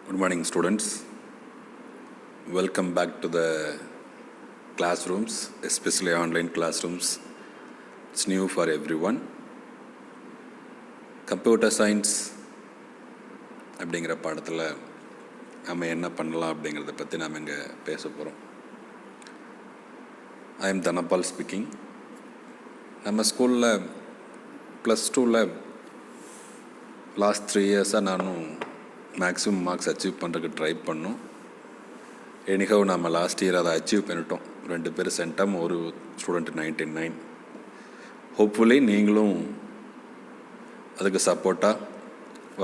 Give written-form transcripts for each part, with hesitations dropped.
Good morning, students. Welcome back to the classrooms, especially online classrooms. It's new for everyone. Computer science அப்படிங்கிற பாடத்தில் நம்ம என்ன பண்ணலாம் அப்படிங்கிறத பற்றி நாம் இங்கே பேச போகிறோம். I am Dhanapal speaking. நம்ம ஸ்கூலில் +2ல் லாஸ்ட் 3 இயர்ஸாக நானும் மேக்ஸிமம் மார்க்ஸ் அச்சீவ் பண்ணுறதுக்கு ட்ரை பண்ணோம். எனிஹவ் நம்ம லாஸ்ட் இயர் அதை அச்சீவ் பண்ணிட்டோம். 2 பேர் சென்டம், ஒரு ஸ்டூடெண்ட் 99. ஹோப்ஃபுல்லி நீங்களும் அதுக்கு சப்போர்ட்டாக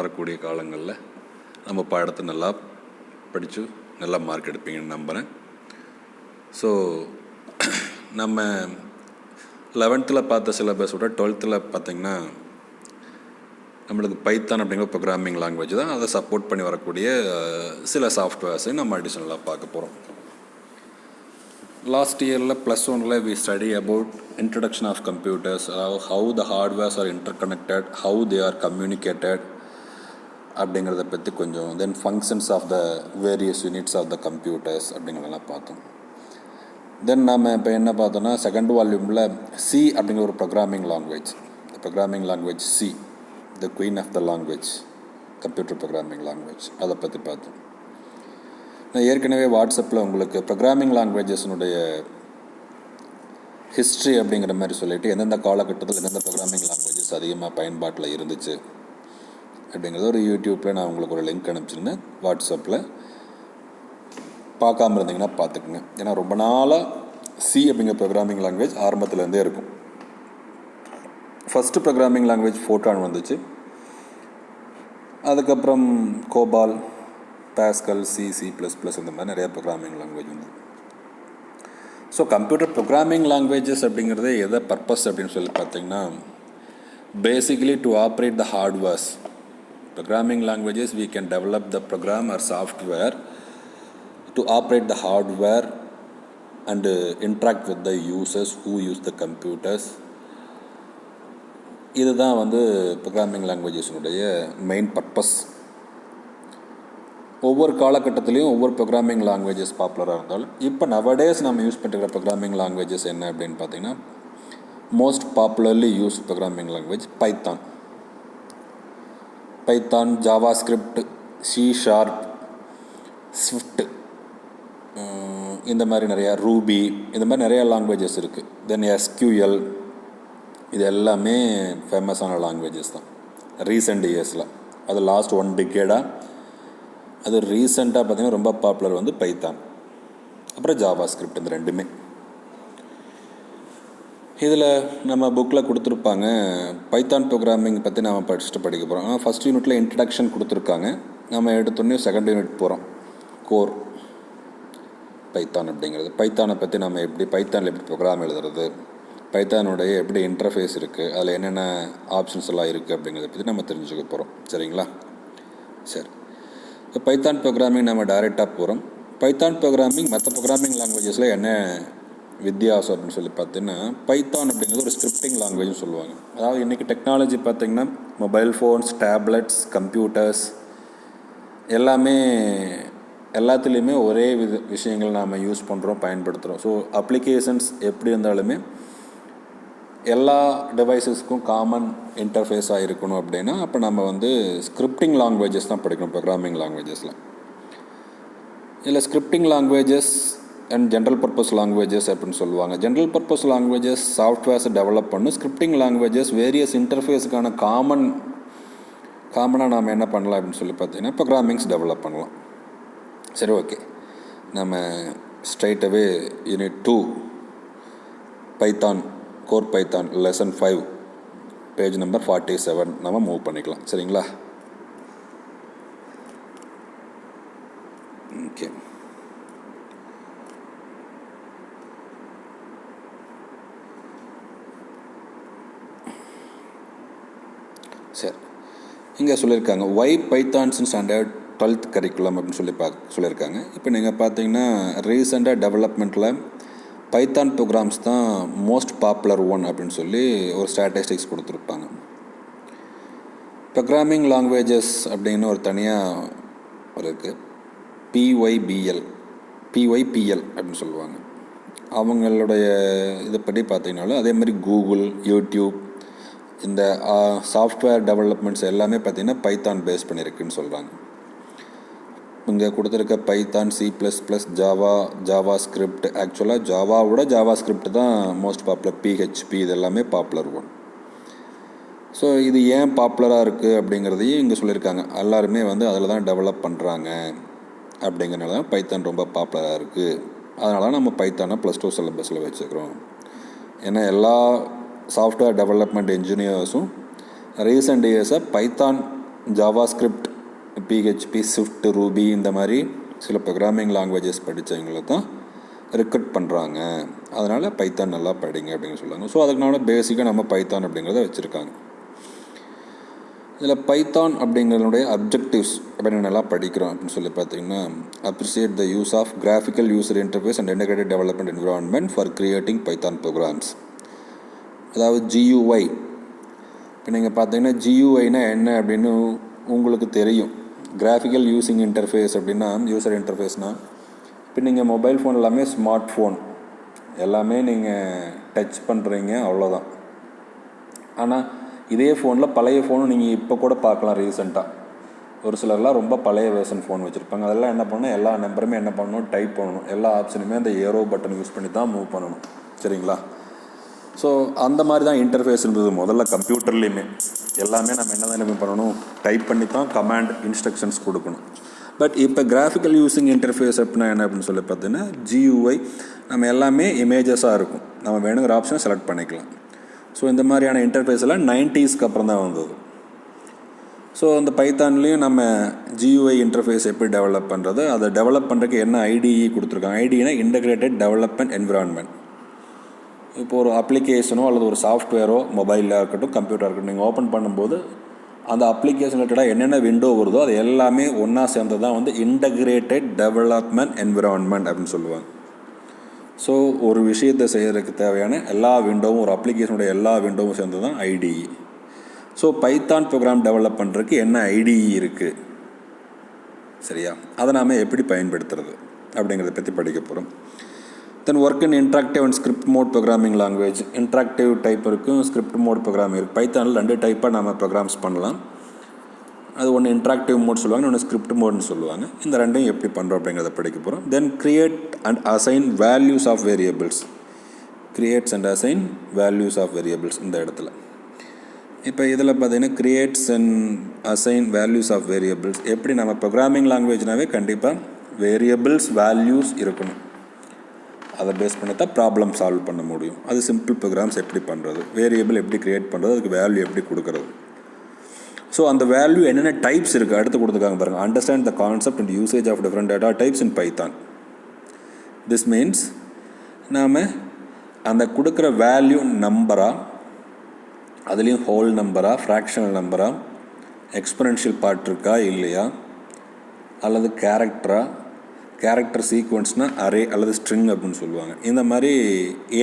வரக்கூடிய காலங்களில் நம்ம பாடத்தை நல்லா படித்து நல்லா மார்க் எடுப்பீங்கன்னு நம்புகிறேன். ஸோ நம்ம 11th பார்த்த சிலபஸோட 12th பார்த்திங்கன்னா நம்மளுக்கு பைத்தான் அப்படிங்கிற ப்ரோக்ராமிங் லாங்குவேஜ் தான். அதை சப்போர்ட் பண்ணி வரக்கூடிய சில சாஃப்ட்வேர்ஸையும் நம்ம அடிஷ்னலாக பார்க்க போகிறோம். லாஸ்ட் இயரில் +1ல் we study about introduction of computers, how the hardwares are interconnected, how they are communicated அப்படிங்கிறத பற்றி கொஞ்சம், then functions of the various units of the computers அப்படிங்கிறதெல்லாம் பார்த்தோம். தென் நம்ம இப்போ என்ன பார்த்தோன்னா, செகண்ட் வால்யூமில் சி அப்படிங்கிற ஒரு programming language C, the queen of the language, computer programming language, அதை பற்றி பார்த்தோம். நான் ஏற்கனவே வாட்ஸ்அப்பில் உங்களுக்கு ப்ரோக்ராமிங் லாங்குவேஜஸ்னுடைய ஹிஸ்ட்ரி அப்படிங்கிற மாதிரி சொல்லிவிட்டு எந்தெந்த காலகட்டத்தில் எந்தெந்த ப்ரோக்ராமிங் லாங்குவேஜஸ் அதிகமாக பயன்பாட்டில் இருந்துச்சு அப்படிங்கிறது ஒரு யூடியூப்பில் நான் உங்களுக்கு ஒரு லிங்க் அனுப்பிச்சிருந்தேன். வாட்ஸ்அப்பில் பார்க்காம இருந்தீங்கன்னா பார்த்துக்குங்க. ஏன்னா ரொம்ப நாளாக சி அப்படிங்கிற ப்ரோக்ராமிங் லாங்குவேஜ் ஆரம்பத்துலேருந்தே இருக்கும். ஃபஸ்ட்டு ப்ரோக்ராமிங் லாங்குவேஜ் ஃபோர்ட்ரான் வந்துச்சு. அதுக்கப்புறம் கோபால், பாஸ்கல், C++, இந்த மாதிரி நிறைய ப்ரோக்ராமிங் லாங்குவேஜ் வந்தது. ஸோ கம்ப்யூட்டர் ப்ரோக்ராமிங் லாங்குவேஜஸ் அப்படிங்கிறது எதை பர்பஸ் அப்படின்னு சொல்லி பார்த்தீங்கன்னா, basically to operate the hardwares. Programming languages we can develop the program or software to operate the hardware and interact with the users who use the computers. இதுதான் programming லாங்குவேஜஸினுடைய main purpose. ஒவ்வொரு காலகட்டத்திலையும் ஒவ்வொரு programming languages பாப்புலராக இருந்தாலும், இப்போ nowadays நம்ம use பண்ணிருக்கிற programming languages என்ன அப்படின்னு பார்த்தீங்கன்னா, most popularly use programming language Python, JavaScript, C#, Swift, இந்த மாதிரி நிறையா ரூபி, இந்த மாதிரி நிறையா லாங்குவேஜஸ் இருக்குது. தென் SQL, இது எல்லாமே ஃபேமஸான லாங்குவேஜஸ் தான் ரீசெண்ட் இயர்ஸில். அது லாஸ்ட் 1 டிகேடாக, அது ரீசெண்டாக பார்த்திங்கன்னா ரொம்ப பாப்புலர் பைத்தான், அப்புறம் ஜாவாஸ்கிரிப்ட், இந்த ரெண்டுமே. இதில் நம்ம புக்கில் கொடுத்துருப்பாங்க பைத்தான் ப்ரோக்ராமிங் பற்றி நாம் படிக்க போகிறோம். ஆனால் ஃபஸ்ட் யூனிட்டில் இன்ட்ரடக்ஷன் கொடுத்துருக்காங்க. நம்ம எடுத்தோடனே செகண்ட் யூனிட் போகிறோம், கோர் பைத்தான் அப்படிங்கிறது. பைத்தானை பற்றி நம்ம பைத்தானில் எப்படி ப்ரோக்ராம் எழுதுறது, பைத்தானுடைய எப்படி இன்டர்ஃபேஸ் இருக்குது, அதில் என்னென்ன ஆப்ஷன்ஸ் எல்லாம் இருக்குது அப்படிங்கிறத பற்றி நம்ம தெரிஞ்சுக்க போகிறோம். சரிங்களா? சரி, இப்போ பைத்தான் ப்ரோக்ராமிங் நம்ம டைரெக்டாக போகிறோம். பைத்தான் ப்ரோக்ராமிங் மற்ற ப்ரோக்ராமிங் லாங்குவேஜஸில் என்ன வித்தியாசம் அப்படின்னு சொல்லி பார்த்தீங்கன்னா, பைத்தான் அப்படிங்கிறது ஒரு ஸ்கிரிப்டிங் லாங்குவேஜ்னு சொல்லுவாங்க. அதாவது இன்றைக்கி டெக்னாலஜி பார்த்திங்கன்னா, மொபைல் ஃபோன்ஸ், டேப்லெட்ஸ், கம்ப்யூட்டர்ஸ் எல்லாத்துலேயுமே ஒரே விஷயங்கள் நாம் யூஸ் பண்ணுறோம், பயன்படுத்துகிறோம். ஸோ அப்ளிகேஷன்ஸ் எப்படி இருந்தாலுமே எல்லா டிவைஸஸ்க்கும் காமன் இன்டர்ஃபேஸாக இருக்கணும் அப்படின்னா, அப்போ நம்ம ஸ்கிரிப்டிங் லாங்குவேஜஸ் தான் படிக்கணும் ப்ரோக்ராமிங் லாங்குவேஜஸில். இதில் scripting languages and general purpose languages அப்படின்னு சொல்லுவாங்க. ஜென்ரல் பர்பஸ் லாங்குவேஜஸ் சாஃப்ட்வேர்ஸை டெவலப் பண்ணும். ஸ்கிரிப்டிங் லாங்குவேஜஸ் வேரியஸ் இன்டர்ஃபேஸுக்கான காமனாக நாம் என்ன பண்ணலாம் அப்படின்னு சொல்லி பார்த்தீங்கன்னா, ப்ரோக்ராமிங்ஸ் டெவலப் பண்ணலாம். சரி, ஓகே, நம்ம ஸ்ட்ரைட்டாகவே unit 2 Python, core Python, lesson 5, page number 47 நம்ம மூவ் பண்ணிக்கலாம். சரிங்களா? ஓகே, சரி, இங்கே சொல்லியிருக்காங்க why Python's in standard 12th curriculum அப்படின்னு சொல்லியிருக்காங்க. இப்போ நீங்கள் பார்த்தீங்கன்னா ரீசெண்டாக டெவலப்மெண்ட்டில் பைத்தான் ப்ரோக்ராம்ஸ் தான் மோஸ்ட் பாப்புலர் ஒன் அப்படின்னு சொல்லி ஒரு ஸ்டாட்டிஸ்டிக்ஸ் கொடுத்துருப்பாங்க. ப்ரோக்ராமிங் லாங்குவேஜஸ் அப்படின்னு ஒரு தனியாக இருக்குது, பிஒய்பிஎல் அப்படின்னு சொல்லுவாங்க. அவங்களுடைய இதைப்படி பார்த்தீங்கன்னாலும் அதே மாதிரி கூகுள், யூடியூப், இந்த சாஃப்ட்வேர் டெவலப்மெண்ட்ஸ் எல்லாமே பார்த்திங்கன்னா பைத்தான் பேஸ் பண்ணியிருக்குன்னு சொல்கிறாங்க. இங்கே கொடுத்துருக்க பைத்தான், C++, ஜாவா ஸ்கிரிப்ட், ஆக்சுவலாக ஜாவாவோட ஜாவா ஸ்கிரிப்ட் தான் மோஸ்ட் பாப்புலர். PHP இது எல்லாமே பாப்புலர் ஒன். ஸோ இது ஏன் பாப்புலராக இருக்குது அப்படிங்கிறதையும் இங்கே சொல்லியிருக்காங்க. எல்லாருமே அதில் தான் டெவலப் பண்ணுறாங்க அப்படிங்கிறனால தான் பைத்தான் ரொம்ப பாப்புலராக இருக்குது. அதனால நம்ம பைத்தானை +2 சிலபஸில் வச்சுக்கிறோம். ஏன்னா எல்லா சாஃப்ட்வேர் டெவலப்மெண்ட் இன்ஜினியர்ஸும் ரீசெண்ட் இயர்ஸாக Python, Java script, PHP, Swift, Ruby இந்த மாதிரி சில ப்ரோக்ராமிங் லாங்குவேஜஸ் படித்தவங்களை தான் ரெக்ரூட் பண்ணுறாங்க. அதனால் பைத்தான் நல்லா படிங்க அப்படின்னு சொல்லுவாங்க. ஸோ அதுக்குனால பேசிக்காக நம்ம பைத்தான் அப்படிங்கிறத வச்சுருக்காங்க. இதில் பைத்தான் அப்படிங்கிறதுடைய அப்ஜெக்டிவ்ஸ் அப்படின்னு நல்லா படிக்கிறோம் அப்படின்னு சொல்லி பார்த்தீங்கன்னா, appreciate the use of graphical user interface and integrated development environment for creating Python programs. அதாவது GUI. இப்போ நீங்கள் பார்த்தீங்கன்னா GUIனா என்ன அப்படின்னு உங்களுக்கு தெரியும். கிராஃபிக்கல் யூசிங் இன்டர்ஃபேஸ் அப்படின்னா, யூசர் இன்டர்ஃபேஸ்னால் இப்போ நீங்கள் மொபைல் ஃபோன் எல்லாமே ஸ்மார்ட் ஃபோன் எல்லாமே நீங்கள் டச் பண்ணுறீங்க, அவ்வளோதான். ஆனால் இதே ஃபோனில் பழைய ஃபோனும் நீங்கள் இப்போ கூட பார்க்கலாம். ரீசெண்டாக ஒரு சிலர்லாம் ரொம்ப பழைய வேர்ஷன் ஃபோன் வச்சுருப்பாங்க. அதெல்லாம் என்ன பண்ணணும், எல்லா நம்பருமே என்ன பண்ணணும், டைப் பண்ணணும். எல்லா ஆப்ஷனுமே அந்த ஏரோ பட்டன் யூஸ் பண்ணி தான் மூவ் பண்ணணும். சரிங்களா? ஸோ அந்த மாதிரி தான் இன்டர்ஃபேஸ் இருந்தது முதல்ல கம்ப்யூட்டர்லேயுமே. எல்லாமே நம்ம என்ன பண்ணணும், டைப் பண்ணி தான் கமாண்ட் இன்ஸ்ட்ரக்ஷன்ஸ் கொடுக்கணும். பட் இப்போ கிராஃபிக்கல் யூசிங் இன்டர்ஃபேஸ் அப்படின்னா என்ன அப்படின்னு சொல்லி பார்த்தீங்கன்னா, GUI நம்ம எல்லாமே இமேஜஸாக இருக்கும். நம்ம வேணுங்கிற ஆப்ஷனை செலக்ட் பண்ணிக்கலாம். ஸோ இந்த மாதிரியான இன்டர்ஃபேஸ் எல்லாம் 90ஸ்க்கு அப்புறம் தான் வந்தது. ஸோ அந்த பைத்தான்லேயும் நம்ம GUI இன்டர்ஃபேஸ் எப்படி டெவலப் பண்ணுறது, அதை டெவலப் பண்ணுறதுக்கு என்ன IDE கொடுத்துருக்காங்க. IDEனா இன்டகிரேட்டட் டெவலப்மெண்ட் என்விரான்மெண்ட். இப்போ ஒரு அப்ளிகேஷனோ அல்லது ஒரு சாஃப்ட்வேரோ மொபைலில் இருக்கட்டும், கம்ப்யூட்டராக இருக்கட்டும், நீங்கள் ஓப்பன் பண்ணும்போது அந்த அப்ளிகேஷன் ரிலேட்டடாக என்னென்ன விண்டோ வருதோ அது எல்லாமே ஒன்றா சேர்ந்தது தான் இன்டகிரேட்டட் டெவலப்மெண்ட் என்விரான்மெண்ட் அப்படின்னு சொல்லுவாங்க. ஸோ ஒரு விஷயத்தை செய்கிறதுக்கு தேவையான எல்லா விண்டோவும், ஒரு அப்ளிகேஷனுடைய எல்லா விண்டோவும் சேர்ந்தது தான் IDE. So Python program develop பண்ணுறதுக்கு என்ன IDE இருக்குது, சரியா, அதை நாம் எப்படி பயன்படுத்துறது அப்படிங்கிறத பற்றி படிக்க போகிறோம். Then work in interactive and script mode programming language. Interactive type இருக்கும், ஸ்கிரிப்ட் மோட் ப்ரோக்ராம் இருக்குது. பைத்தானில் 2 டைப்பாக நம்ம ப்ரோக்ராம்ஸ் பண்ணலாம். அது ஒன்று இன்ட்ராக்டிவ் மோட் சொல்லுவாங்க, இன்னொன்று ஸ்கிரிப்ட் மோட்னு சொல்லுவாங்க. இந்த ரெண்டையும் எப்படி பண்ணுறோம் அப்படிங்கிறத படிக்க போகிறோம். Then create and assign values of variables. Creates and assign values of variables இந்த இடத்துல. இப்போ இதில் பார்த்தீங்கன்னா creates and assign values of variables. எப்படி நம்ம ப்ரோக்ராமிங் லாங்குவேஜ்னாவே கண்டிப்பாக வேரியபிள்ஸ் வேல்யூஸ் இருக்கணும். அதை பேஸ் பண்ணி தான் ப்ராப்ளம் சால்வ் பண்ண முடியும். அது சிம்பிள் ப்ரோக்ராம்ஸ் எப்படி பண்ணுறது, வேரியபிள் எப்படி க்ரியேட் பண்ணுறது, அதுக்கு வேல்யூ எப்படி கொடுக்குறது. ஸோ அந்த வேல்யூ என்னென்ன டைப்ஸ் இருக்குது அடுத்து கொடுத்துருக்காங்க பாருங்கள். Understand the concept and usage of different data types in Python. This means நாம் அந்த கொடுக்குற வேல்யூ நம்பராக, அதுலேயும் ஹோல் நம்பராக, ஃப்ராக்ஷனல் நம்பராக, எக்ஸ்பொனென்ஷியல் பார்ட் இருக்கா இல்லையா, அல்லது கேரக்டர் சீக்வன்ஸ்னால் அரே அல்லது ஸ்ட்ரிங் அப்படின்னு சொல்லுவாங்க. இந்த மாதிரி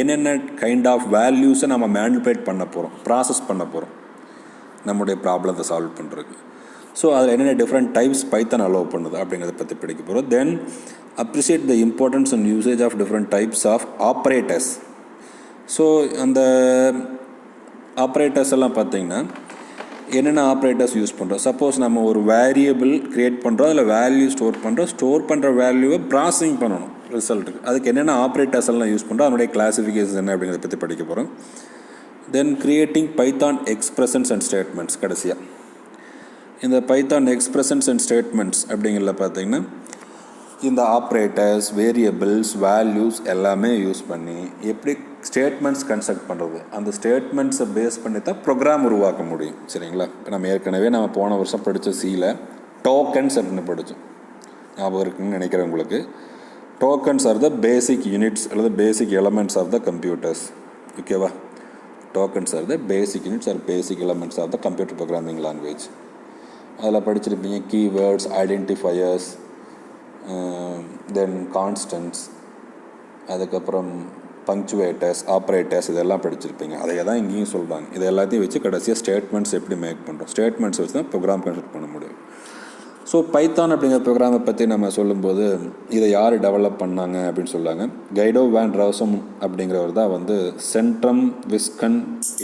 என்னென்ன கைண்ட் ஆஃப் வேல்யூஸை நம்ம மேனிபுலேட் பண்ண போகிறோம், ப்ராசஸ் பண்ண போகிறோம் நம்முடைய ப்ராப்ளத்தை சால்வ் பண்ணுறதுக்கு. ஸோ அதில் என்னென்ன டிஃப்ரெண்ட் டைப்ஸ் பைத்தான் அலோவ் பண்ணுது அப்படிங்கிறத பற்றி படிக்க போகிறோம். Then appreciate the importance and usage of different types of operators. So அந்த ஆப்ரேட்டர்ஸ் எல்லாம் பார்த்திங்கன்னா என்னென்ன ஆப்ரேட்டர்ஸ் யூஸ் பண்ணுறோம். சப்போஸ் நம்ம ஒரு வேரியபிள் க்ரியேட் பண்ணுறோம், அதில் வேல்யூ ஸ்டோர் பண்ணுற வேல்யூவை ப்ராசஸிங் பண்ணணும் ரிசல்ட்டுக்கு. அதுக்கு என்னென்ன ஆப்ரேட்டர்ஸ் எல்லாம் யூஸ் பண்ணுறோம், அதனுடைய கிளாஸிஃபிகேஷன் என்ன அப்படிங்கிறத பற்றி படிக்க போகிறோம். Then creating Python expressions and statements. கடைசியாக இந்த பைத்தான் எக்ஸ்பிரஷன்ஸ் அண்ட் ஸ்டேட்மெண்ட்ஸ் அப்படிங்கிறத பார்த்திங்கன்னா இந்த ஆப்ரேட்டர்ஸ், வேரியபிள்ஸ், வேல்யூஸ் எல்லாமே யூஸ் பண்ணி எப்படி ஸ்டேட்மெண்ட்ஸ் கன்ஸ்ட்ரக்ட் பண்ணுறது, அந்த ஸ்டேட்மெண்ட்ஸை பேஸ் பண்ணி தான் ப்ரோக்ராம் உருவாக்க முடியும். சரிங்களா? இப்போ நம்ம ஏற்கனவே போன வருஷம் படித்த சியில் டோக்கன்ஸ் அப்படின்னு படித்தோம், ஞாபகம் இருக்குன்னு நினைக்கிறேன் உங்களுக்கு. Tokens are the basic units அல்லது basic elements of the computers. ஓகேவா? Tokens are the basic units are basic elements of the computer programming language. அதில் படிச்சிருப்பீங்க கீவேர்ட்ஸ், ஐடென்டிஃபயர்ஸ், தென் கான்ஸ்டன்ட்ஸ், அதுக்கப்புறம் பங்க்சுவேட்டர்ஸ், ஆப்ரேட்டர்ஸ், இதெல்லாம் படிச்சிருப்பீங்க. அதை தான் இங்கேயும் சொல்கிறாங்க. இது எல்லாத்தையும் வச்சு கடைசியாக ஸ்டேட்மெண்ட்ஸ் எப்படி மேக் பண்ணுறோம், ஸ்டேட்மெண்ட்ஸ் வச்சு தான் ப்ரோக்ராம் கன்ஸ்ட்ரக்ட் பண்ண முடியும். ஸோ பைத்தான் அப்படிங்கிற ப்ரோக்ராமை பற்றி நம்ம சொல்லும்போது இதை யார் டெவலப் பண்ணாங்க அப்படின்னு சொல்லுவாங்க. கைடோ வேன் ராசம் அப்படிங்கிறவர் தான் வந்து சென்ட்ரம் விஸ்கன்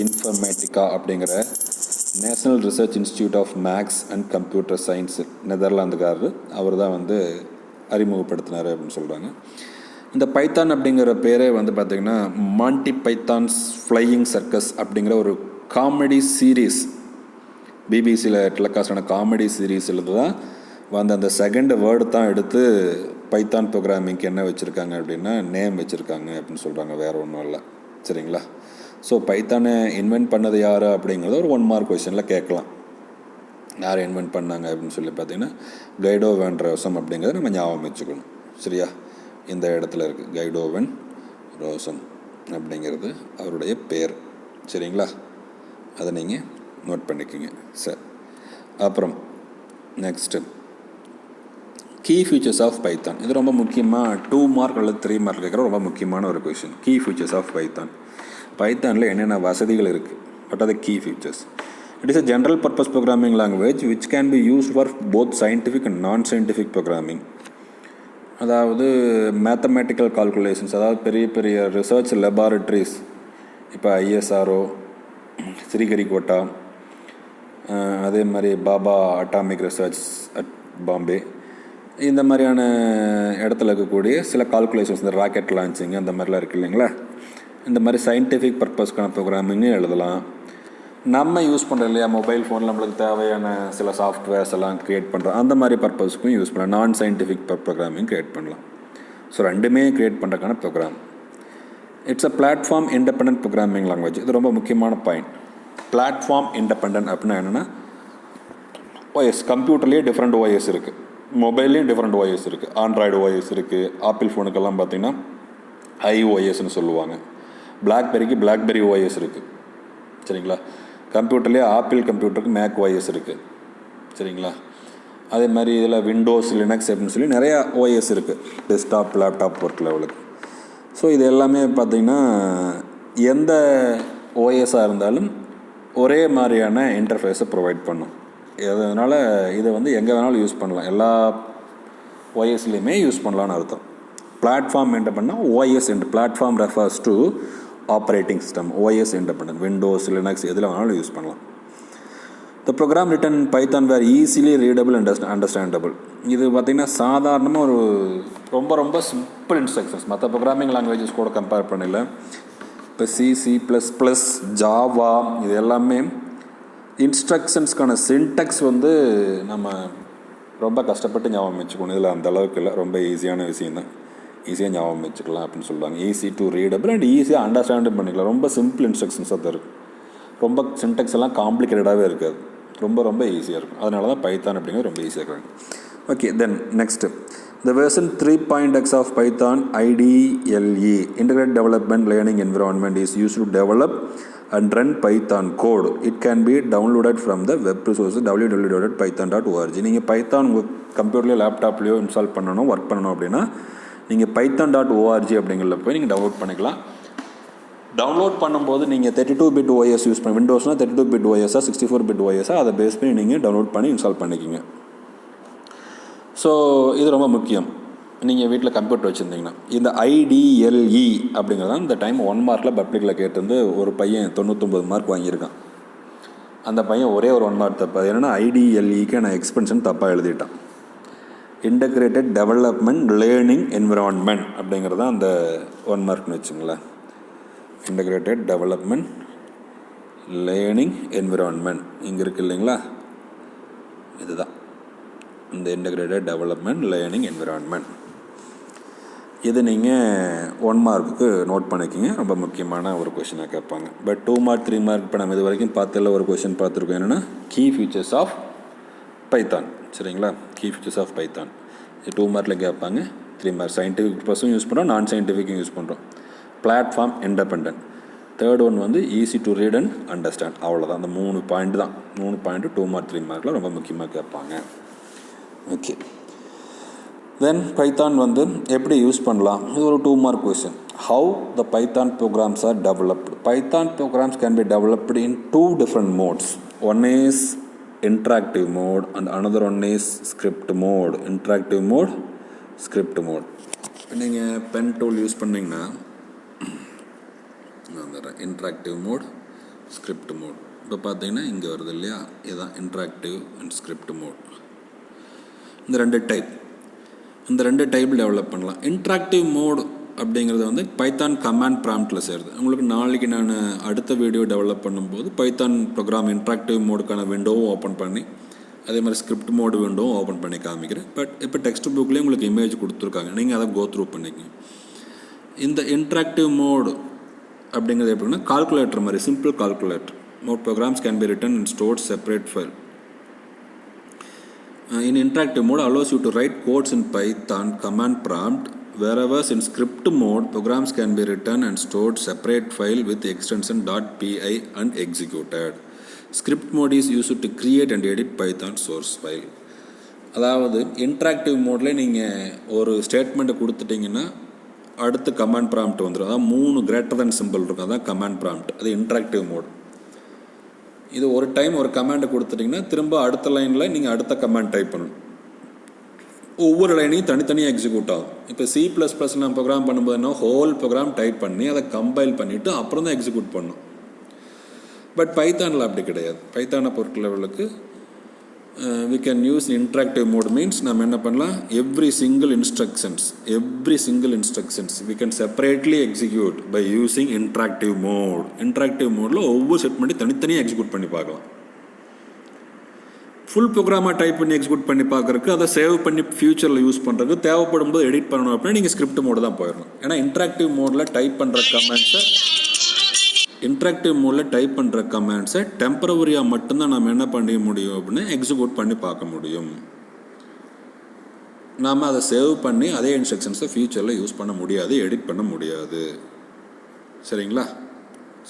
இன்ஃபர்மேட்டிக்கா அப்படிங்கிற national research institute of maths and computer science நெதர்லாந்துக்காரர். அவர் தான் வந்து அறிமுகப்படுத்தினார் அப்படின்னு சொல்கிறாங்க. இந்த பைத்தான் அப்படிங்கிற பேரே வந்து பார்த்திங்கன்னா மாண்டி பைத்தான்ஸ் ஃப்ளையிங் சர்க்கஸ் அப்படிங்கிற ஒரு காமெடி சீரீஸ், பிபிசியில் டெலிகாஸ்டான காமெடி சீரீஸில் தான் வந்து அந்த செகண்ட் வேர்டு தான் எடுத்து பைத்தான் ப்ரோக்ராமிங்க்கு என்ன வச்சுருக்காங்க அப்படின்னா நேம் வச்சுருக்காங்க அப்படின்னு சொல்கிறாங்க. வேறு ஒன்றும் இல்லை, சரிங்களா? ஸோ பைத்தானை இன்வென்ட் பண்ணது யார் அப்படிங்கிறத ஒரு 1 மார்க் கொஸ்டினில் கேட்கலாம். யார் இன்வென்ட் பண்ணாங்க அப்படின்னு சொல்லி பார்த்தீங்கன்னா கைடோ வேன் ராசம் அப்படிங்கிறத நம்ம ஞாபகம் வச்சுக்கணும். சரியா? இந்த இடத்துல இருக்குது கைடோ வேன் ராசம் அப்படிங்கிறது அவருடைய பேர். சரிங்களா? அதை நீங்கள் நோட் பண்ணிக்கோங்க. சரி, அப்புறம் next key features of Python. இது ரொம்ப முக்கியமாக 2 மார்க் அல்லது 3 மார்க் கேட்குற ரொம்ப முக்கியமான ஒரு question. Key features of Python. பைத்தானில் என்னென்ன வசதிகள் இருக்குது? What are the key features? It is a general purpose programming language which can be used for both scientific and non-scientific programming. அதாவது மேத்தமேட்டிக்கல் கால்குலேஷன்ஸ், அதாவது பெரிய பெரிய ரிசர்ச் லெபார்ட்ரிஸ், இப்போ ISRO, Sriharikota, அதே மாதிரி Baba atomic research at Bombay, இந்த மாதிரியான இடத்துல இருக்கக்கூடிய சில கால்குலேஷன்ஸ், இந்த ராக்கெட் லான்ச்சிங் அந்த மாதிரிலாம் இருக்குது இல்லைங்களா? இந்த மாதிரி சயின்டிஃபிக் பர்பஸ்க்கான ப்ரோக்ராமிங்கு எழுதலாம். நம்ம யூஸ் பண்ணுறோம் இல்லையா மொபைல் ஃபோனில், நம்மளுக்கு தேவையான சில சாஃப்ட்வேர்ஸ் எல்லாம் க்ரியேட் பண்ணுறோம், அந்த மாதிரி பர்பஸ்க்கும் யூஸ் பண்ணலாம். நான் சயின்டிஃபிக் ப்ரோக்ராமிங் க்ரியேட் பண்ணலாம். ஸோ ரெண்டுமே க்ரியேட் பண்ணுறதுக்கான program. It's a platform independent programming language. இது ரொம்ப முக்கியமான பாயிண்ட். பிளாட்ஃபார்ம் இண்டிபெண்டன்ட் அப்படின்னா என்னென்னா, OS கம்ப்யூட்டர்லேயே டிஃப்ரெண்ட் OS இருக்குது, மொபைல்லேயும் டிஃப்ரெண்ட் OS இருக்குது. ஆண்ட்ராய்டு OS இருக்குது. ஆப்பிள் ஃபோனுக்கெல்லாம் பார்த்திங்கன்னா iOSன்னு சொல்லுவாங்க. பிளாக்பெரிக்கு பிளாக்பெரி OS இருக்குது. சரிங்களா? கம்ப்யூட்டர்லேயே ஆப்பிள் கம்ப்யூட்டருக்கு மேக் OS இருக்குது. சரிங்களா? அதே மாதிரி இதில் விண்டோஸ், லினக்ஸ் அப்படின்னு சொல்லி நிறையா OS இருக்குது, டெஸ்க்டாப், லேப்டாப் ஒர்க் லெவலுக்கு. ஸோ இது எல்லாமே பார்த்திங்கன்னா எந்த OS-ஆக இருந்தாலும் ஒரே மாதிரியான இன்டர்ஃபேஸை ப்ரொவைட் பண்ணும். அதனால் இதை வந்து எங்கே வேணாலும் யூஸ் பண்ணலாம், எல்லா OS-லேயுமே யூஸ் பண்ணலான்னு அர்த்தம். பிளாட்ஃபார்ம் இண்டிபெண்டன்ட் OS என்று platform refers to operating system, OS independent, Windows, Linux எதில் வேணாலும் யூஸ் பண்ணலாம். The program written Python were easily readable and understandable. இது பார்த்திங்கன்னா சாதாரணமாக ஒரு ரொம்ப ரொம்ப சிம்பிள் இன்ஸ்ட்ரக்ஷன்ஸ். மற்ற ப்ரோக்ராமிங் லாங்குவேஜஸ் கூட கம்பேர் பண்ணல. இப்போ C++, ஜாவா இது எல்லாமே இன்ஸ்ட்ரக்ஷன்ஸ்க்கான சின்டெக்ஸ் வந்து நம்ம ரொம்ப கஷ்டப்பட்டு ஞாபகம் வச்சுக்கணும். இதில் அந்த அளவுக்கு இல்லை, ரொம்ப ஈஸியான விஷயந்தான், ஈஸியாக ஞாபகம் வச்சுக்கலாம் அப்படின்னு சொல்லுவாங்க. ஈஸி டு ரீடபிள் அண்ட் ஈஸியாக அண்டர்ஸ்டாண்டும் பண்ணிக்கலாம். ரொம்ப சிம்பிள் இன்ஸ்ட்ரக்ஷன்ஸாக தான் இருக்குது. ரொம்ப சின்டெக்ஸ் எல்லாம் காம்ப்ளிகேட்டடாகவே இருக்காது, ரொம்ப ரொம்ப ஈஸியாக இருக்கும். அதனால தான் பைத்தான் அப்படிங்கிறது ரொம்ப ஈஸியாக இருக்காங்க. Okay, then next the version 3.x of Python IDLE Integrated Development Learning Environment is used to develop and run Python code. It can be downloaded from the web resources www.python.org. நீங்கள் Python உங்கள் கம்ப்யூட்டர்லேயோ லேப்டாப்லேயோ install பண்ணணும், work பண்ணணும் அப்படின்னா நீங்கள் python.org அப்படிங்கிறத போய் நீங்கள் download பண்ணிக்கலாம். டவுன்லோட் பண்ணும்போது நீங்கள் 32-bit OS யூஸ் பண்ணி, விண்டோஸ்னால் 32-bit OS-ஆ 64-bit OS-ஆ அதை பேஸ் பண்ணி நீங்கள் டவுன்லோட் பண்ணி இன்ஸ்டால் பண்ணிக்கிங்க. ஸோ இது ரொம்ப முக்கியம். நீங்கள் வீட்டில் கம்ப்யூட்டர் வச்சுருந்தீங்கன்னா இந்த IDLE அப்படிங்கிறதான் இந்த டைம் 1 மார்க்கில் பப்ளிக்கில் கேட்டிருந்து ஒரு பையன் 99 மார்க் வாங்கியிருக்கான். அந்த பையன் ஒரே ஒரு 1 மார்க் தப்பு. அது என்னென்னா IDLEக்கு நான் எக்ஸ்பென்ஷன் தப்பாக எழுதிட்டான். இன்டகிரேட்டட் டெவலப்மெண்ட் லேர்னிங் என்விரான்மெண்ட் அப்படிங்கிறது தான் அந்த 1 மார்க்னு வச்சுங்களேன். இன்டகிரேட்டட் டெவலப்மெண்ட் லேர்னிங் என்விரான்மெண்ட் இங்கே இருக்குது இல்லைங்களா, இதுதான் இந்த இன்டகிரேட்டட் டெவலப்மெண்ட் லேர்னிங் என்விரான்மெண்ட். இது நீங்கள் 1 மார்க்குக்கு நோட் பண்ணிக்கிங்க, ரொம்ப முக்கியமான ஒரு கொஷினாக கேட்பாங்க. பட் 2 மார்க் 3 மார்க் இப்போ நம்ம இது வரைக்கும் பார்த்துல ஒரு கொஷின் பார்த்துருக்கோம், என்னென்னா கீ ஃபியூச்சர்ஸ் ஆஃப் பைத்தான். சரிங்களா? கீ ஃபியூச்சர்ஸ் ஆஃப் பைத்தான் இது 2 மார்க்கில் கேட்பாங்க. 3 மார்க் சயின்டிஃபிக் பர்பஸும் யூஸ் பண்ணுறோம், நான் சயின்டிஃபிக்கும் யூஸ் பண்ணுறோம். Platform independent. தேர்ட் ஒன் வந்து easy to read and understand. அவ்வளோதான், அந்த 3 பாயிண்ட் தான். 3 பாயிண்ட்டு 2 மார்க் 3 மார்க்கில் ரொம்ப முக்கியமாக கேட்பாங்க. ஓகே, தென் பைத்தான் வந்து எப்படி யூஸ் பண்ணலாம், இது ஒரு 2 mark question. How the Python programs are developed. Python programs can be developed in 2 different modes. One is interactive mode, and another one is script mode. Interactive mode, script mode. நீங்கள் pen tool use பண்ணிங்கன்னா interactive mode, script mode. இப்போ பார்த்தீங்கன்னா இங்கே வருது இல்லையா, இதுதான் interactive and script mode. இந்த ரெண்டு டைப் டெவலப் பண்ணலாம். இன்ட்ராக்டிவ் மோட் அப்படிங்கிறது வந்து பைத்தான் கமாண்ட் ப்ராம்ப்டில் சேருது. உங்களுக்கு நாளைக்கு நான் அடுத்த வீடியோ டெவலப் பண்ணும்போது பைத்தான் ப்ரோக்ராம் இன்ட்ராக்டிவ் மோடுக்கான விண்டோவும் ஓப்பன் பண்ணி அதே மாதிரி ஸ்கிரிப்ட் மோடு விண்டோவும் ஓப்பன் பண்ணி காமிக்கிறேன். பட் இப்போ டெக்ஸ்ட் புக்லேயே உங்களுக்கு இமேஜ் கொடுத்துருக்காங்க, நீங்கள் அதை கோ த்ரூ பண்ணிக்கங்க. இந்த இன்ட்ராக்டிவ் மோடு அப்படிங்கிறது எப்படின்னா கால்குலேட்டர் மாதிரி, simple calculator. Mode programs can be written and stored separate file. In interactive mode allows you to write codes in Python command prompt, whereas in script mode programs can be written and stored separate file with the extension .py and executed. Script mode is used to create and edit Python source file. அதாவது interactive மோடில் நீங்கள் ஒரு ஸ்டேட்மெண்ட்டை கொடுத்துட்டிங்கன்னா அடுத்து command prompt வந்துடும். அதான் 3 greater than simple இருக்கும், அதான் கமாண்ட் ப்ராம்ப்ட். அது இன்ட்ராக்டிவ் மோட். இது ஒரு டைம் ஒரு கமாண்டை கொடுத்துட்டிங்கன்னா திரும்ப அடுத்த லைனில் நீங்கள் அடுத்த கமாண்ட் டைப் பண்ணணும். ஒவ்வொரு லைனையும் தனித்தனியாக எக்ஸிக்யூட் ஆகும். இப்போ C++ நான் ப்ரோக்ராம் பண்ணும்போதுன்னா ஹோல் ப்ரோக்ராம் டைப் பண்ணி அதை கம்பைல் பண்ணிவிட்டு அப்புறம் தான் எக்ஸிக்யூட் பண்ணணும். பட் பைத்தானில் அப்படி கிடையாது. பைத்தானை பொறுத்த லெவலுக்கு we can use interactive mode means நம்ம என்ன பண்ணலாம், every single instructions we can separately execute by using interactive mode. interactive modeல ஒவ்வொரு செட்மெண்ட்டையும் தனித்தனியாக எக்ஸிக்யூட் பண்ணி பார்க்கலாம். ஃபுல் ப்ரோக்ராமாக டைப் பண்ணி எக்ஸிக்யூட் பண்ணி பார்க்குறதுக்கு, அதை சேவ் பண்ணி ஃபியூச்சரில் யூஸ் பண்ணுறதுக்கு, தேவைப்படும் போது எடிட் பண்ணணும் அப்படின்னா நீங்கள் ஸ்கிரிப்ட் மோடு தான் போயிடணும். ஏன்னா இன்ட்ராக்டிவ் மோடில் டைப் பண்ணுற கமெண்ட்ஸை டெம்பரவரியாக மட்டும்தான் நம்ம என்ன பண்ண முடியும் அப்படின்னா எக்ஸிக்யூட் பண்ணி பார்க்க முடியும். நாம் அதை சேவ் பண்ணி அதே இன்ஸ்ட்ரக்ஷன்ஸை ஃபியூச்சரில் யூஸ் பண்ண முடியாது, எடிட் பண்ண முடியாது. சரிங்களா?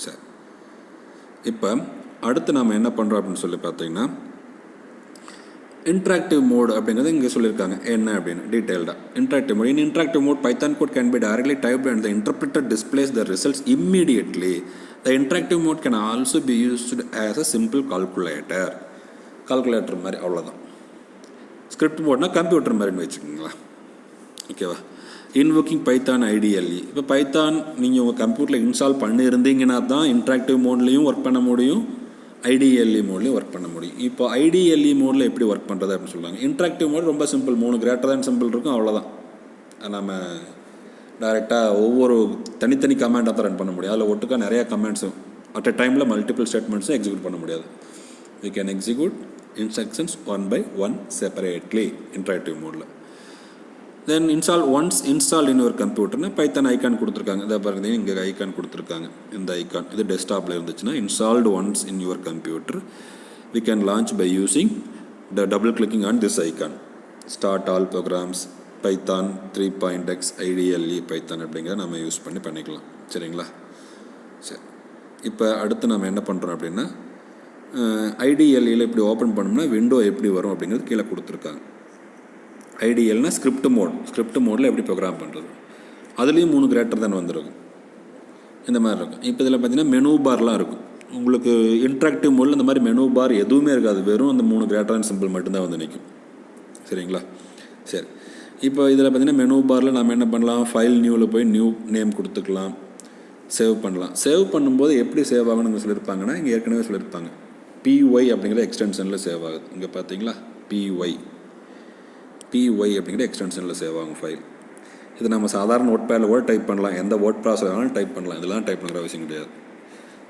சரி, இப்போ அடுத்து நாம் என்ன பண்ணுறோம் அப்படின்னு சொல்லி பார்த்தீங்கன்னா இன்ட்ராக்டிவ் மோட் அப்படிங்கிறது இங்கே சொல்லியிருக்காங்க என்ன அப்படின்னு டீட்டெயில்டாக. Interactive mode, in interactive mode Python code can be directly typed and the interpreter displays the results immediately. The interactive mode can also be used as a simple calculator மாதிரி, அவ்வளோதான். Script மோட்னா computer மாதிரின்னு வச்சுக்கோங்களா. ஓகேவா? Invoking Python IDLE. இப்போ Python நீங்கள் உங்கள் கம்ப்யூட்டரில் இன்ஸ்டால் பண்ணியிருந்தீங்கன்னா தான் இன்ட்ராக்டிவ் மோட்லேயும் ஒர்க் பண்ண முடியும், ஐடிஎல்இ மோட்லேயும் ஒர்க் பண்ண முடியும். இப்போ ஐடிஎல்இ மோடில் எப்படி ஒர்க் பண்ணுறது அப்படின்னு சொல்லுவாங்க. இன்ட்ராக்டிவ் மோட் ரொம்ப சிம்பிள், 3 கிரேட்டர் தேன் சிம்பிள் இருக்கும், அவ்வளோதான். நம்ம டைரெக்டாக ஒவ்வொரு தனித்தனி கமாண்டாக தான் ரன் பண்ண முடியும். அதில் ஒட்டுக்கா நிறையா கமாண்ட்ஸும் அட் அ டைமில் மல்டிபிள் ஸ்டேட்மெண்ட்ஸும் எக்ஸிக்யூட் பண்ண முடியாது. We can execute instructions 1 by 1 separately interactive மோடில். Then once install in your கம்ப்யூட்டர்னு பைத்தான் ஐக்கான் கொடுத்துருக்காங்க. இதை பாருங்க, இங்கே ஐக்கான் கொடுத்துருக்காங்க. இந்த ஐக்கான் இது டெஸ்க்டாப்பில் இருந்துச்சுன்னா installed once in your computer we can launch by using the double clicking on this icon. Start all programs Python 3.x IDLE Python அப்படிங்கிறத நம்ம யூஸ் பண்ணிக்கலாம். சரிங்களா? சரி, இப்போ அடுத்து நம்ம என்ன பண்ணுறோம் அப்படின்னா ஐடிஎல்இயில் இப்படி ஓப்பன் பண்ணோம்னா விண்டோ எப்படி வரும் அப்படிங்கிறது கீழே கொடுத்துருக்காங்க. ஐடிஎல்னா ஸ்கிரிப்ட் மோடில் எப்படி ப்ரோக்ராம் பண்ணுறது, அதுலேயும் 3 கிரேட்டர் தான் வந்துருக்கும். இந்த மாதிரி இருக்கும். இப்போ இதில் பார்த்தீங்கன்னா மெனு பார்லாம் இருக்கும். உங்களுக்கு இன்ட்ராக்டிவ் மோடில் இந்த மாதிரி மெனு பார் எதுவுமே இருக்காது, வெறும் அந்த 3 கிரேட்டர் அண்ட் சிம்பிள் மட்டும்தான் வந்து நிற்கும். சரிங்களா? சரி, இப்போ இதில் பார்த்தீங்கன்னா மெனு பாரில் நம்ம என்ன பண்ணலாம், ஃபைல் நியூவில் போய் நியூ நேம் கொடுத்துக்கலாம், சேவ் பண்ணலாம். சேவ் பண்ணும்போது எப்படி சேவ் ஆகணும்னு சொல்லியிருப்பாங்கன்னா இங்கே ஏற்கனவே சொல்லியிருப்பாங்க. PY அப்படிங்கிற எக்ஸ்டென்ஷனில் சேவ் ஆகுது. இங்கே பார்த்தீங்களா, PY அப்படிங்கிற எக்ஸ்டென்ஷனில் சேவ் ஆகும் ஃபைல். இது நம்ம சாதாரண நோட் பேடில் கூட டைப் பண்ணலாம், எந்த வேர்ட் ப்ராசஸ் வேணாலும் டைப் பண்ணலாம், இதெல்லாம் டைப் பண்ணுற அவசியம் கிடையாது.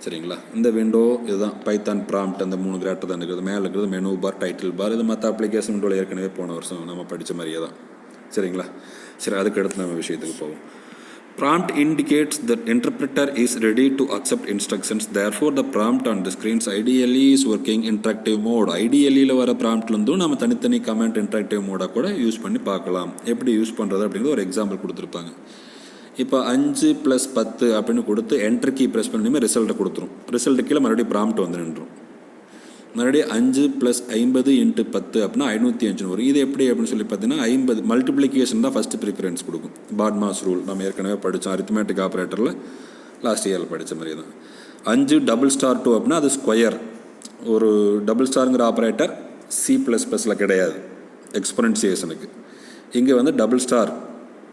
சரிங்களா? இந்த விண்டோ இதுதான் பைத்தான் ப்ராம்ப்ட். அந்த 3 கிரேட்டர் தான் இருக்கிறது. மேலே இருக்கிறது மெனு பார், டைட்டில் பார். இது மற்ற அப்ளிகேஷன் விண்டோவில் ஏற்கனவே போன வருஷம் நம்ம படித்த மாதிரியே தான். சரிங்களா? சரி, அதுக்கு அடுத்து நம்ம விஷயத்துக்கு போவோம். Prompt indicates that interpreter is ready to accept instructions. Therefore, the prompt on the screen's IDLE is working interactive mode. IDLEல வர ப்ராம்ப்ட்லேருந்தும் நம்ம தனித்தனி கமெண்ட் இன்ட்ராக்டிவ் மோடாக கூட யூஸ் பண்ணி பார்க்கலாம். எப்படி யூஸ் பண்ணுறது அப்படிங்கிறது ஒரு எக்ஸாம்பிள் கொடுத்துருப்பாங்க. இப்போ 5 + 10 அப்படின்னு கொடுத்து என்டர் கீ ப்ரெஸ் பண்ணி ரிசல்ட்டை கொடுத்துரும். ரிசல்ட்டு கீழே மறுபடியும் ப்ராம்ப்ட் வந்து நின்றும். மறுபடியும் 5 + 50 × 10 அப்படின்னா 505 வரும். இது எப்படி அப்படின்னு சொல்லி பார்த்தீங்கன்னா 50 மல்டிப்ளிகேஷன் தான் ஃபஸ்ட்டு ப்ரிஃபரன்ஸ் கொடுக்கும். பாட்மாஸ் ரூல் நம்ம ஏற்கனவே படித்தோம், அரித்மேட்டிக் ஆப்ரேட்டரில் லாஸ்ட் இயரில் படித்த மாதிரி தான். 5 �double*2 அப்படின்னா அது ஸ்கொயர். ஒரு டபுள் ஸ்டாருங்கிற ஆப்ரேட்டர் C++ல் கிடையாது எக்ஸ்பொனன்சியேஷனுக்கு. இங்கே வந்து டபுள் ஸ்டார்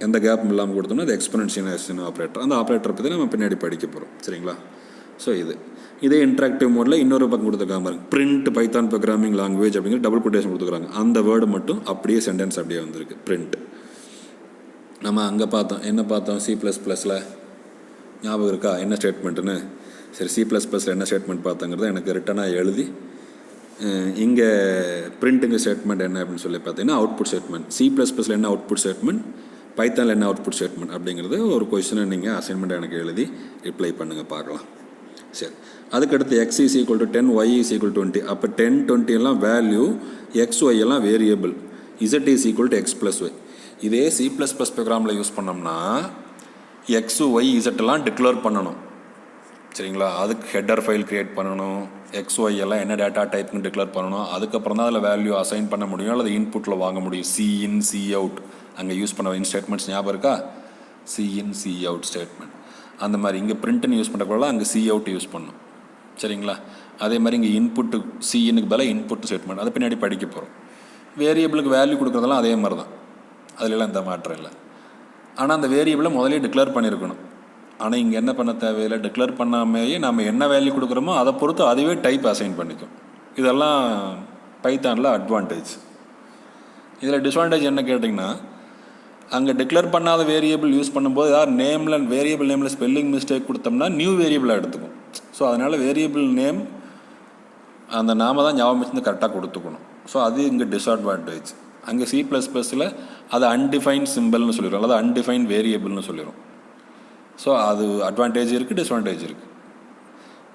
எந்த கேப்பும் இல்லாமல் கொடுத்தோம்னா அது எக்ஸ்பொனன்சியேஷன் ஆப்ரேட்டர். அந்த ஆப்ரேட்டரை பற்றி நம்ம பின்னாடி படிக்க போகிறோம். சரிங்களா? ஸோ இதே இன்ட்ராக்டிவ் மோடில் இன்னொரு பக்கம் கொடுத்துருக்காங்க பாருங்க, பிரிண்ட் பைத்தான் ப்ரோக்ராமிங் லாங்குவேஜ் அப்படிங்கிற டபுள் கொட்டேஷன் கொடுத்துருக்காங்க. அந்த வேர்டு மட்டும் அப்படியே சென்டென்ஸ் அப்படியே வந்திருக்கு, பிரிண்ட். நம்ம அங்கே பார்த்தோம், என்ன பார்த்தோம் C++ல் ஞாபகம் இருக்கா என்ன ஸ்டேட்மெண்ட்டுன்னு? சரி, C++ல் என்ன ஸ்டேட்மெண்ட் பார்த்தங்கிறத எனக்கு ரிட்டனாக எழுதி இங்கே பிரிண்ட்டுங்க ஸ்டேட்மெண்ட் என்ன அப்படின்னு சொல்லி பார்த்தீங்கன்னா அவுட்புட் ஸ்டேட்மெண்ட். C++ல் என்ன அவுட்புட் ஸ்டேட்மெண்ட், பைத்தானில் என்ன அவுட்புட் ஸ்டேட்மெண்ட் அப்படிங்கிறது ஒரு கொஸ்டினை நீங்கள் அசைன்மெண்ட் எனக்கு எழுதி ரிப்ளை பண்ணுங்கள், பார்க்கலாம். சரி, அதுக்கடுத்து x is equal to 10, y is equal to 20. அப்போ 10, 20 எல்லாம் வேல்யூ, x, y எல்லாம் variable, z is equal to x plus y. இதே C++ ப்ரோக்ராமில் யூஸ் பண்ணோம்னா x, y, z எல்லாம் டிக்ளேர் பண்ணணும். சரிங்களா? அதுக்கு ஹெட்டர் ஃபைல் க்ரியேட் பண்ணணும், x, y எல்லாம் என்ன டேட்டா டைப்னு டிக்ளேர் பண்ணணும். அதுக்கப்புறம் தான் அதில் வேல்யூ அசைன் பண்ண முடியும், அல்லது இன்புட்டில் வாங்க முடியும். C in, C out அங்கே யூஸ் பண்ண ஸ்டேட்மெண்ட்ஸ் ஞாபகம் இருக்கா? C in, C out statement. அந்த மாதிரி இங்கே பிரிண்ட்னு யூஸ் பண்ணக்கூடாது, அங்கே C out யூஸ் பண்ணணும். சரிங்களா? அதே மாதிரி இங்கே இன்புட்டு C inக்கு பதிலாக இன்புட் ஸ்டேட்மெண்ட், அதை பின்னாடி படிக்க போகிறோம். வேரியபிளுக்கு வேல்யூ கொடுக்குறதெல்லாம் அதே மாதிரி தான், அதிலெல்லாம் எந்த மாற்றம் இல்லை. ஆனால் அந்த வேரியபிளை முதலே டிக்ளேர் பண்ணியிருக்கணும். ஆனால் இங்கே என்ன பண்ண தேவையில்லை, டிக்ளேர் பண்ணாமையே நம்ம என்ன வேல்யூ கொடுக்குறோமோ அதை பொறுத்து அதுவே டைப் அசைன் பண்ணிக்கும். இதெல்லாம் பைத்தானில் அட்வான்டேஜ். இதில் டிஸ்அட்வான்டேஜ் என்ன கேட்டிங்கன்னா, அங்கே டிக்ளேர் பண்ணாத வேரியபிள் யூஸ் பண்ணும்போது யார் நேமில் வேரியபிள் நேமில் ஸ்பெல்லிங் மிஸ்டேக் கொடுத்தோம்னா நியூ வேரியபிளாக எடுத்துக்கும். ஸோ அதனால் வேரியபிள் நேம் அந்த நாம தான் ஞாபகம் வச்சு கரெக்டாக கொடுத்துக்கணும். ஸோ அது இங்கே டிஸ்அட்வான்டேஜ். அங்கே C++ல் அது அன்டிஃபைன் சிம்பிள்னு சொல்லிடும், அல்லது அன்டிஃபைன் வேரியபிள்னு சொல்லிடும். ஸோ அது அட்வான்டேஜ் இருக்குது, டிஸ்அட்வான்டேஜ் இருக்குது.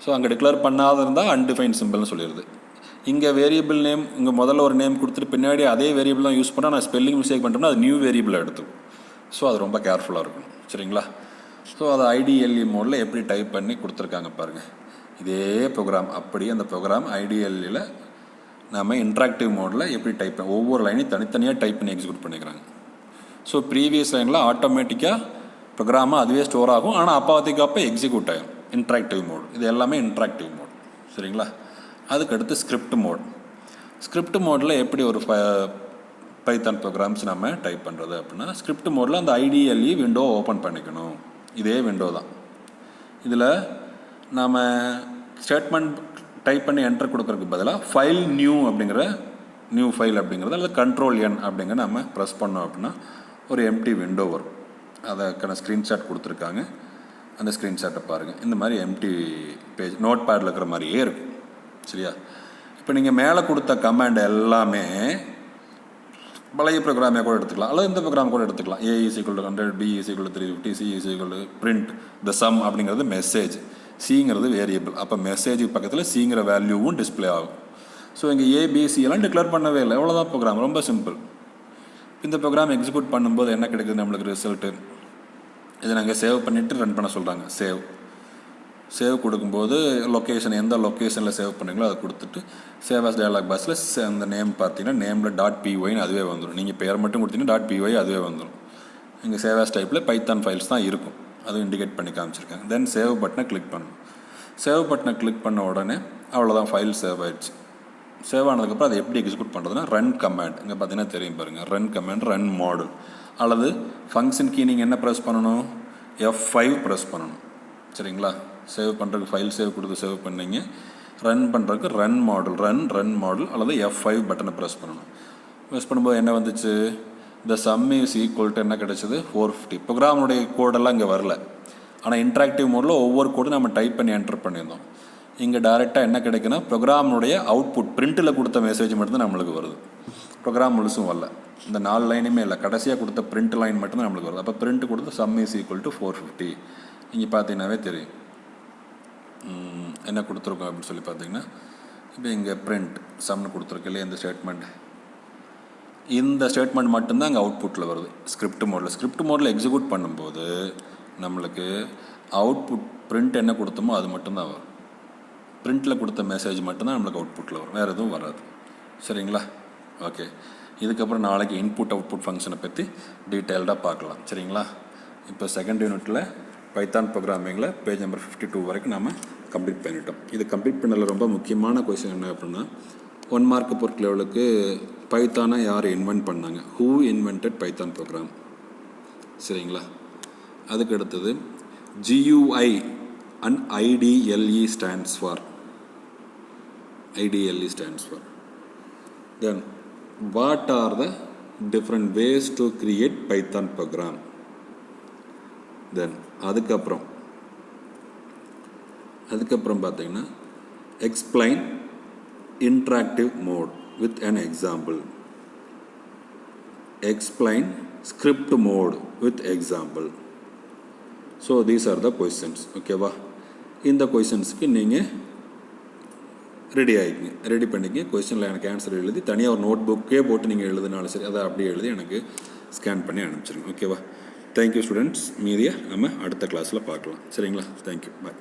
ஸோ அங்கே டிக்ளேர் பண்ணாத இருந்தால் அன்டிஃபைன் சிம்பிள்னு சொல்லிடுது. இங்கே வேரியபிள் நேம் இங்கே முதல்ல ஒரு நேம் கொடுத்துட்டு பின்னாடி அதே வேரியபிள் தான் யூஸ் பண்ணால் நான் ஸ்பெல்லிங் மிஸ்டேக் பண்ணிட்டோம்னா அது நியூ வேரியபிளாக எடுத்துக்கும். ஸோ அது ரொம்ப கேர்ஃபுல்லாக இருக்கணும். சரிங்களா? ஸோ அது IDLE மோடில் எப்படி டைப் பண்ணி கொடுத்துருக்காங்க பாருங்கள். இதே ப்ரோக்ராம் அப்படியே அந்த ப்ரோக்ராம் IDLEயில் நம்ம இன்ட்ராக்டிவ் மோடில் எப்படி டைப் பண்ண ஒவ்வொரு லைனையும் தனித்தனியாக டைப் பண்ணி எக்ஸிக்யூட் பண்ணிக்கிறாங்க. ஸோ ப்ரீவியஸ் லைனில் ஆட்டோமேட்டிக்காக ப்ரோக்ராமாக அதுவே ஸ்டோர் ஆகும், ஆனால் அப்போ எக்ஸிக்யூட் ஆகும். இன்ட்ராக்டிவ் மோட், இது எல்லாமே இன்ட்ராக்டிவ் மோட். சரிங்களா? அதுக்கடுத்து ஸ்கிரிப்ட் மோட். ஸ்கிரிப்ட் மோடில் எப்படி ஒரு பைத்தான் ப்ரோக்ராம்ஸ் நம்ம டைப் பண்ணுறது அப்படின்னா, ஸ்கிரிப்ட் மோடில் அந்த IDLE விண்டோ ஓப்பன் பண்ணிக்கணும். இதே விண்டோ தான். இதில் நாம் ஸ்டேட்மெண்ட் டைப் பண்ணி என்டர் கொடுக்கறதுக்கு பதிலாக ஃபைல் நியூ அப்படிங்கிற நியூ ஃபைல் அப்படிங்கிறது அல்லது கண்ட்ரோல் N அப்படிங்கிற நம்ம ப்ரெஸ் பண்ணோம் அப்படின்னா ஒரு எம்டி விண்டோ வரும். அதற்கான ஸ்க்ரீன்ஷாட் கொடுத்துருக்காங்க, அந்த ஸ்க்ரீன்ஷாட்டை பாருங்கள். இந்த மாதிரி எம்டி பேஜ் நோட் பேடில் இருக்கிற மாதிரியே இருக்கும். சரியா? இப்போ நீங்கள் மேலே கொடுத்த கமாண்ட் எல்லாமே பழைய ப்ரோக்ராமே கூட எடுத்துக்கலாம், அல்லது இந்த ப்ரோக்ராம் கூட எடுத்துக்கலாம். A is equal to 100, B is equal to 350, C is equal to print the sum அப்படிங்கிறது மெசேஜ், சிங்கிறது வேரியபிள். அப்போ மெசேஜுக்கு பக்கத்தில் சிங்கிற வேல்யூவும் டிஸ்பிளே ஆகும். ஸோ இங்கே ABC எல்லாம் டிக்ளேர் பண்ணவே இல்லை, எவ்வளோதான் ப்ரோக்ராம், ரொம்ப சிம்பிள். இந்த ப்ரோக்ராம் எக்ஸிக்யூட் பண்ணும்போது என்ன கிடைக்குது நம்மளுக்கு ரிசல்ட்டு? இதை நாங்கள் சேவ் பண்ணிவிட்டு ரன் பண்ண சொல்கிறாங்க. சேவ் கொடுக்கும்போது லொக்கேஷன் எந்த லொக்கேஷனில் சேவ் பண்ணுறீங்களோ அதை கொடுத்துட்டு சேவ் ஆஸ் டயலாக் பாக்ஸில் அந்த நேம் பார்த்தீங்கன்னா நேமில் .pyன்னு அதுவே வந்துடும். நீங்கள் பேர் மட்டும் கொடுத்தீங்கன்னா .py அதுவே வந்துடும். இங்கே சேவ் ஆஸ் டைப்பில் பைத்தான் ஃபைல்ஸ் தான் இருக்கும், அதுவும் இண்டிகேட் பண்ணி காமிச்சிருக்காங்க. தென் சேவ் பட்டனை கிளிக் பண்ணணும். சேவ் பட்டனை கிளிக் பண்ண உடனே அவ்வளோதான், ஃபைல் சேவ் ஆயிடுச்சு. சேவ் ஆனதுக்கப்புறம் அதை எப்படி எக்ஸிக்யூட் பண்ணுறதுன்னா ரன் கமாண்ட், இங்கே பார்த்தீங்கன்னா தெரியும் பாருங்கள், ரன் கமாண்ட், ரன் மாடல் அல்லது ஃபங்க்ஷன் கீ நீங்கள் என்ன ப்ரெஸ் பண்ணணும், F5 ப்ரெஸ் பண்ணணும். சரிங்களா? சேவ் பண்ணுறதுக்கு ஃபைல் சேவ் கொடுத்து சேவ் பண்ணிங்க. ரன் பண்ணுறதுக்கு ரன் மாடல் அல்லது F5 பட்டனை ப்ரெஸ் பண்ணணும். ப்ரெஸ் பண்ணும்போது என்ன வந்துச்சு, இந்த சம் இஸ் ஈக்குவல் டு என்ன கிடச்சிது 450. ப்ரோக்ராமுடைய கோடெல்லாம் இங்கே வரல, ஆனால் இன்ட்ராக்டிவ் மோடில் ஒவ்வொரு கோடும் நம்ம டைப் பண்ணி என்டர் பண்ணியிருந்தோம். இங்கே டேரெக்டாக என்ன கிடைக்குன்னா ப்ரோக்ராமுடைய அவுட்புட் பிரிண்ட்டில் கொடுத்த மெசேஜ் மட்டும்தான் நம்மளுக்கு வருது. ப்ரோக்ராம் முழுசும் வரல, இந்த 4 லைனுமே இல்லை, கடைசியாக கொடுத்த பிரிண்ட் லைன் மட்டும்தான் நம்மளுக்கு வருது. அப்போ பிரிண்ட் கொடுத்து சம் இஸ் ஈக்குவல் டு 450. இங்கே பார்த்தீங்கன்னாவே தெரியும் என்ன கொடுத்துருக்கோம் அப்படின்னு சொல்லி பார்த்தீங்கன்னா, இப்போ இங்கே பிரிண்ட் சம்னு கொடுத்துருக்கு இல்லையா, இந்த ஸ்டேட்மெண்ட் மட்டும்தான் அங்கே அவுட்புட்டில் வருது ஸ்கிரிப்ட் மோடில் எக்ஸிக்யூட் பண்ணும்போது நம்மளுக்கு அவுட்புட் பிரிண்ட் என்ன கொடுத்தோமோ அது மட்டும்தான் வரும். பிரிண்ட்டில் கொடுத்த மெசேஜ் மட்டும்தான் நம்மளுக்கு அவுட்புட்டில் வரும், வேறு எதுவும் வராது. சரிங்களா? ஓகே, இதுக்கப்புறம் நாளைக்கு இன்புட் அவுட்புட் ஃபங்க்ஷனை பற்றி டீட்டெயில்டாக பார்க்கலாம். சரிங்களா? இப்போ செகண்ட் யூனிட்டில் பைத்தான் ப்ரோக்ராமிங்கில் பேஜ் நம்பர் 52 வரைக்கும் நம்ம கம்ப்ளீட் பண்ணிட்டோம். இது கம்ப்ளீட் பண்ணல ரொம்ப முக்கியமான கொஸ்டின் என்ன அப்படின்னா 1 மார்க் பொறுத்த லெவலுக்கு பைத்தானை யார் இன்வென்ட் பண்ணாங்க, ஹூ இன்வென்டட் பைத்தான் ப்ரோக்ராம், சரிங்களா. அதுக்கு அடுத்தது GUI and IDLE stands for. IDLE stands for. Then what are the different ways to create Python program? Then அதுக்கப்புறம் பார்த்தீங்கன்னா explain interactive mode with an example. Explain script mode with example. So these are the questions. ஓகேவா. இந்த கொஸ்டின்ஸுக்கு நீங்கள் ready பண்ணிக்க. கொஸ்டினில் எனக்கு answer எழுதி தனியாக ஒரு நோட் புக்கே போட்டு நீங்கள் எழுதினாலும் சரி, அதை அப்படியே எழுதி எனக்கு ஸ்கேன் பண்ணி அனுப்பிச்சிருங்க. ஓகேவா. Thank you students. மீதியை நம்ம அடுத்த கிளாஸில் பார்க்கலாம். சரிங்களா. தேங்க்யூ. பாய்.